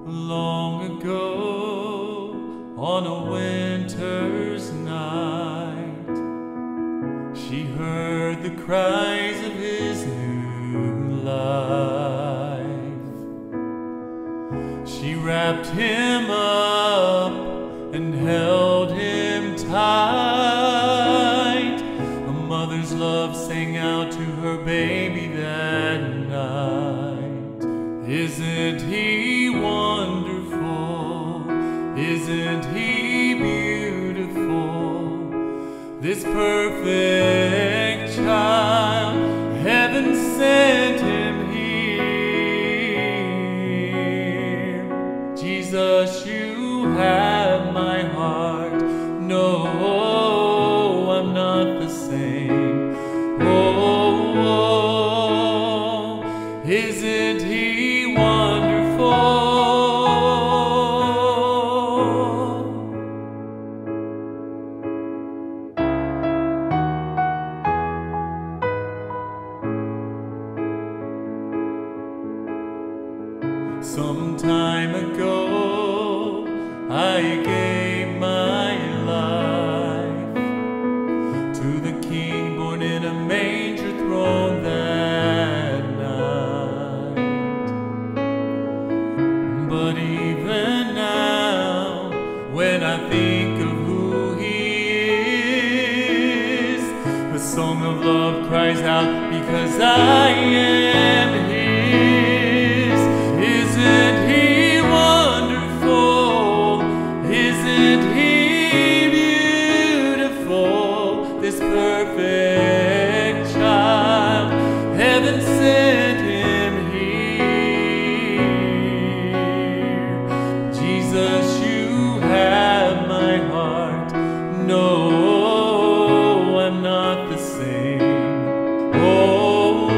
Long ago, on a winter's night, she heard the cries of his new life. She wrapped him up and held him tight. A mother's love sang out to her baby that night. Isn't he wonderful? Isn't he beautiful? This perfect child, heaven sent him here. Jesus, you have my heart. No, I'm not the same. Oh, isn't he wonderful? Some time ago, I gave my life to the King born in a manger throne that night. But even now, when I think of who he is, the song of love cries out because I am his. Isn't he wonderful? Isn't he beautiful? This perfect child, heaven sent him here. Jesus, you have my heart. No, I'm not the same. Oh,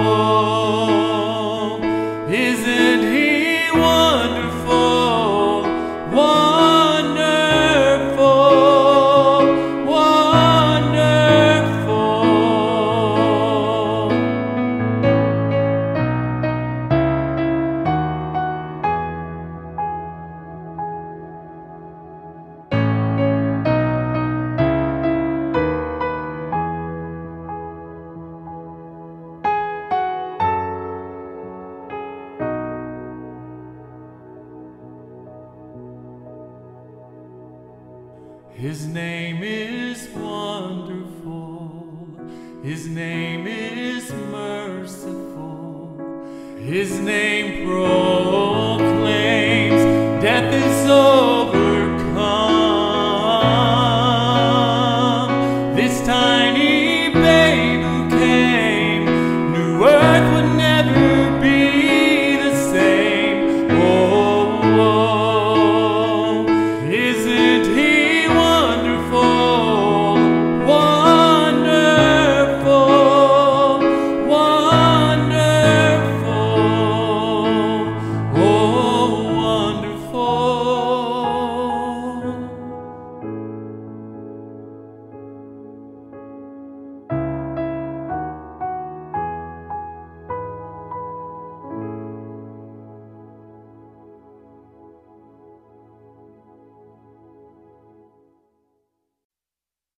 isn't he wonderful, wonderful, wonderful? His name is wonderful. His name is merciful. His name proclaims death is over.